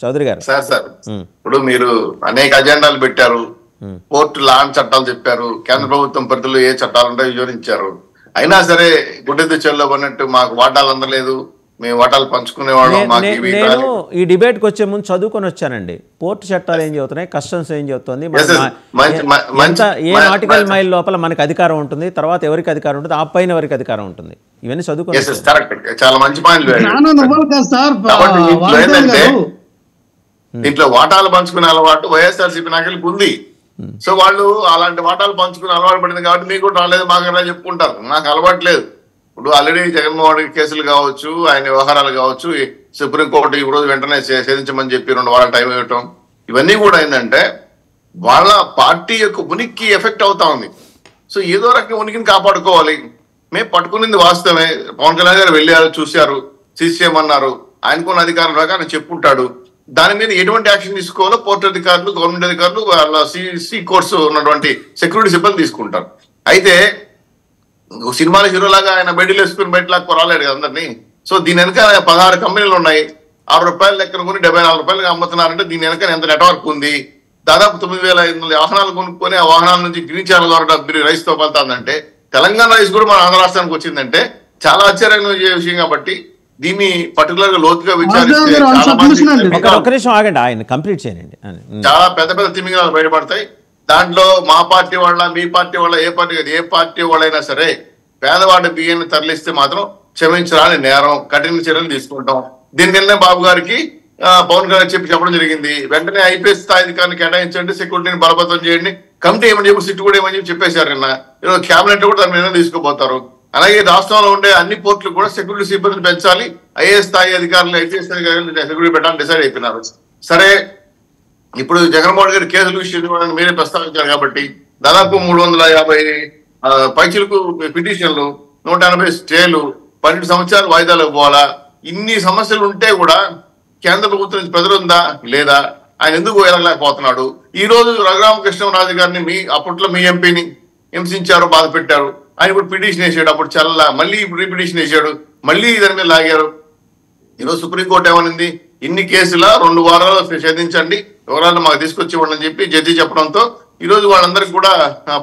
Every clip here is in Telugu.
చౌదరి గారు. సార్ ఇప్పుడు మీరు అనేక అజెండాలు పెట్టారు. పోర్టు లాండ్ చట్టాలు చెప్పారు. కేంద్ర ప్రభుత్వం పరిధిలో ఏ చట్టాలు ఉంటాయో వివరించారు. అయినా సరే గుడ్డెద్దు చెల్లో పడినట్టు మాకు వాటాలు అందలేదు, మేము వాటాలు పంచుకునేవాళ్ళం. నేను ఈ డిబేట్ కి వచ్చే ముందు చదువుకొని వచ్చానండి. పోర్టు చట్టాలు ఏం చెబుతున్నాయి, కస్టమ్స్ ఏం చెబుతుంది, ఏ నాటికల్ మైల్ లోపల మనకి అధికారం ఉంటుంది, తర్వాత ఎవరికి అధికారం ఉంటుంది, ఆ పైన ఎవరికి అధికారం ఉంటుంది, ఇవన్నీ చదువుకొని చాలా మంచి పాయింట్. దీంట్లో వాటాలు పంచుకునే అలవాటు వైఎస్ఆర్సీపీ నాయకులకు ఉంది. సో వాళ్ళు అలాంటి వాటాలు పంచుకునే అలవాటు పడింది కాబట్టి మీకు కూడా రాలేదు, మాకు చెప్పుకుంటారు. నాకు అలవాటు లేదు. ఇప్పుడు ఆల్రెడీ జగన్మోహన్ రెడ్డి కేసులు కావచ్చు, ఆయన వ్యవహారాలు కావచ్చు, సుప్రీంకోర్టు ఈ రోజు వెంటనే ఛేదించమని చెప్పి 2 వారాలు టైం ఇవ్వటం, ఇవన్నీ కూడా ఏంటంటే వాళ్ళ పార్టీ యొక్క ఉనికి ఎఫెక్ట్ అవుతా ఉంది. సో ఏదో రకంగా ఉనికిని కాపాడుకోవాలి. మేము పట్టుకునింది వాస్తవమే. పవన్ కళ్యాణ్ గారు వెళ్ళారు, చూశారు, చేయమన్నారు, ఆయనకున్న అధికారం ప్రకారం చెప్పుంటాడు. దాని మీద ఎటువంటి యాక్షన్ తీసుకోవాలో పోర్టు అధికారులు, గవర్నమెంట్ అధికారులు, వాళ్ళ సి కోర్సు ఉన్నటువంటి సెక్యూరిటీ సిబ్బంది తీసుకుంటారు. అయితే సినిమాల హీరోలాగా ఆయన బయటలు వేసుకుని బయటలాగా రాలేడు కదా అందరినీ. సో దీని వెనక 16 కంపెనీలు ఉన్నాయి. 6 రూపాయల లెక్కన కొని 74 రూపాయలుగా అమ్ముతున్నారంటే దీని వెనక ఎంత నెట్వర్క్ ఉంది. దాదాపు 9,500 వాహనాలు కొనుక్కొని ఆ వాహనాల నుంచి గ్రీన్ ఛానల్ ద్వారా రైస్ తో పలుతుందంటే, తెలంగాణ రైస్ కూడా మన ఆంధ్ర రాష్ట్రానికి వచ్చిందంటే చాలా ఆశ్చర్యంగా విషయం. కాబట్టి దీన్ని పర్టికులర్ గా లోతుగా విచారిస్తే చాలా పెద్ద పెద్ద తిమింగలాలు బయటపడతాయి. దాంట్లో మా పార్టీ వాళ్ళ, మీ పార్టీ వాళ్ళ, ఏ పార్టీ వాళ్ళైనా సరే పేదవాడి బియ్యాన్ని తరలిస్తే మాత్రం క్షమించరాని నేరం, కఠిన చర్యలు తీసుకుంటాం. దీని నిన్న బాబు గారికి పవన్ కళ్యాణ్ చెప్పడం జరిగింది. వెంటనే ఐపీఎస్ స్థాయి అధికారిని కేటాయించండి, సెక్యూరిటీని బలపతం చేయండి, కమిటీ ఏమని చెప్పి సిట్టు కూడా ఏమని చెప్పేశారు. నిన్న ఈరోజు క్యాబినెట్ కూడా దాని నిర్ణయం తీసుకోబోతారు. అలాగే రాష్ట్రంలో ఉండే అన్ని పోర్టులు కూడా సెక్యూరిటీ సిబ్బందిని పెంచాలి, ఐఏఎస్ స్థాయి అధికారులు, ఐపీఎస్ అధికారులు సెక్యూరిటీ పెట్టాలని డిసైడ్ అయిపోయినారు. సరే, ఇప్పుడు జగన్మోహన్ గారి కేసుల విషయం మీరే ప్రస్తావించారు కాబట్టి దాదాపు 350 పైచీలకు పిటిషన్లు, 180 స్టేలు, 12 సంవత్సరాలు వాయిదాలకు పోవాలా. ఇన్ని సమస్యలు ఉంటే కూడా కేంద్ర ప్రభుత్వం నుంచి ప్రజలుందా లేదా, ఆయన ఎందుకు వెళ్ళలేకపోతున్నాడు? ఈ రోజు రఘురామకృష్ణరాజు గారిని అప్పట్లో మీ ఎంపీని హింసించారు, బాధ పెట్టారు. ఆయన ఇప్పుడు పిటిషన్ వేసాడు, అప్పుడు మళ్ళీ రీపిటిషన్ వేసాడు, మళ్ళీ దాని మీద లాగారు. ఈరోజు సుప్రీంకోర్టు ఏమనింది, ఇన్ని కేసుల 2 వారాలు ఛేదించండి, వివరాలు మాకు తీసుకొచ్చి ఇవ్వండి అని చెప్పి జడ్జి చెప్పడంతో ఈ రోజు వాళ్ళందరికీ కూడా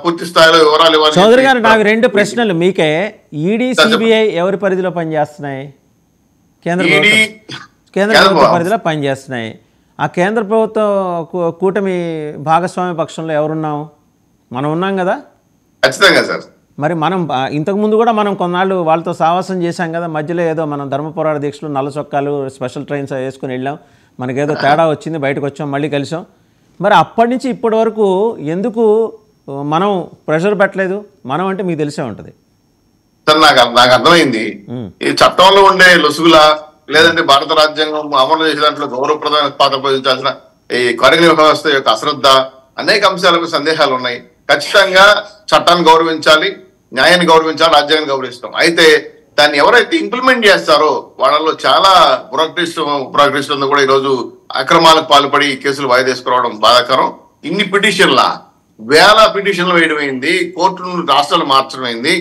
పూర్తి స్థాయిలో వివరాలు ఇవ్వాలి. చౌదరి గారు, నాకు 2 ప్రశ్నలు మీకే. ఈడీ, సిబిఐ ఎవరి పరిధిలో పనిచేస్తున్నాయి? కేంద్ర ప్రభుత్వ పరిధిలో పనిచేస్తున్నాయి. ఆ కేంద్ర ప్రభుత్వ కూటమి భాగస్వామ్య పక్షంలో ఎవరున్నాం? మనం ఉన్నాం కదా. ఖచ్చితంగా సార్. మరి మనం ఇంతకుముందు కూడా మనం కొన్నాళ్ళు వాళ్ళతో సావాసం చేశాం కదా. మధ్యలో ఏదో మనం ధర్మ పోరాట దీక్షలు, నల్ల చొక్కాలు, స్పెషల్ ట్రైన్స్ వేసుకుని వెళ్ళాం, మనకేదో తేడా వచ్చింది, బయటకు వచ్చాం, మళ్ళీ కలిసాం. మరి అప్పటి నుంచి ఇప్పటి వరకు ఎందుకు మనం ప్రెషర్ పెట్టలేదు? మనం అంటే మీకు తెలిసే ఉంటుంది సార్. నాకు అర్థమైంది, ఈ చట్టంలో ఉండే లొసుగులా, లేదంటే భారత రాజ్యాంగం అమలు చేసే దాంట్లో గౌరవప్రదమైన పాత్ర పోషించాల్సిన ఈ కార్యనిర్వాహక వ్యవస్థ యొక్క అశ్రద్ధ, అనేక అంశాలకు సందేహాలు ఉన్నాయి. ఖచ్చితంగా చట్టాన్ని గౌరవించాలి, న్యాయాన్ని గౌరవించాలి, రాజ్యాంగాన్ని గౌరవిస్తాం. అయితే దాన్ని ఎవరైతే ఇంప్లిమెంట్ చేస్తారో వాళ్ళలో చాలా ప్రోగ్రెస్ కూడా ఈరోజు అక్రమాలకు పాల్పడి కేసులు వాయిదా తీసుకురావడం బాధాకరం. ఇన్ని పిటిషన్ల 1000 పిటిషన్లు వేయడం అయింది, కోర్టును రాష్ట్రాలు మార్చడం అయింది,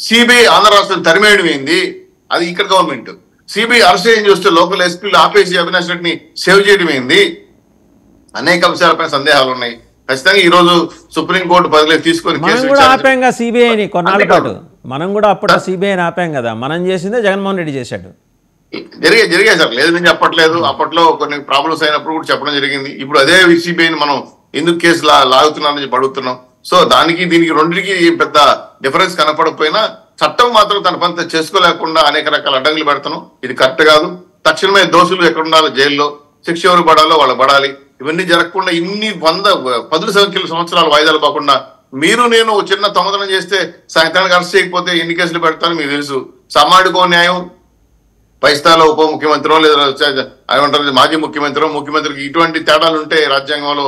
సిబిఐ ఆంధ్ర రాష్ట్రం తరిమేయడం అయింది. అది ఇక్కడ గవర్నమెంట్. సిబిఐ అరెస్ట్ ఏం చూస్తే లోకల్ ఎస్పీలు ఆపేసి అవినాష్ రెడ్డిని సేవ్ చేయడం అయింది. అనేక అంశాలపై సందేహాలు ఉన్నాయి. ఖచ్చితంగా ఈ రోజు సుప్రీంకోర్టు పరిధిలోకి తీసుకొని ఆపాంగా సిబిఐని కొన్నాళ్ళ పాటు. మనం కూడా అప్పుడు సిబిఐని ఆపాం కదా. మనం చేసిందే జగన్మోహన్ రెడ్డి చేశాడు. జరిగాయి సార్, లేదు నేను చెప్పట్లేదు. అప్పట్లో కొన్ని ప్రాబ్లమ్స్ అయినప్పుడు కూడా చెప్పడం జరిగింది. ఇప్పుడు అదే సిబిఐని మనం ఎందుకు కేసు లాగుతున్నారని చెప్పి అడుగుతున్నాం. సో దీనికి రెండింటికి పెద్ద డిఫరెన్స్ కనపడకపోయినా చట్టం మాత్రం తన పని చేసుకోలేకుండా అనేక రకాల అడ్డంకులు పెడతాను. ఇది కరెక్ట్ కాదు. తక్షణమే దోషులు ఎక్కడ ఉండాలో జైల్లో, శిక్ష ఎవరు పడాలో వాళ్ళు పడాలి. ఇవన్నీ జరగకుండా ఇన్ని 10 సంవత్సరాలు వాయిదాలు పోకుండా మీరు నేను చిన్న దొంగతనం చేస్తే సాయంత్రానికి అరెస్ట్ చేయకపోతే ఎన్ని కేసులు పెడతారో మీకు తెలుసు. సామాజిక న్యాయం పై స్థాయిలో ఉప ముఖ్యమంత్రి లేదా ఏమంటారు మాజీ ముఖ్యమంత్రికి ఇటువంటి తేడాలు ఉంటే రాజ్యాంగంలో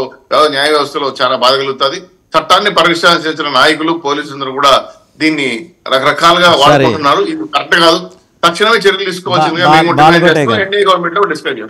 న్యాయ వ్యవస్థలో చాలా బాధ కలుగుతుంది. చట్టాన్ని పరిరక్షించిన నాయకులు, పోలీసులందరూ కూడా దీన్ని రకరకాలుగా వాడుకుంటున్నారు. ఇది కరెక్ట్ కాదు. తక్షణమే చర్యలు తీసుకోవాల్సిందిగా మేము గవర్నమెంట్ లో డిస్కస్ చేస్తాం.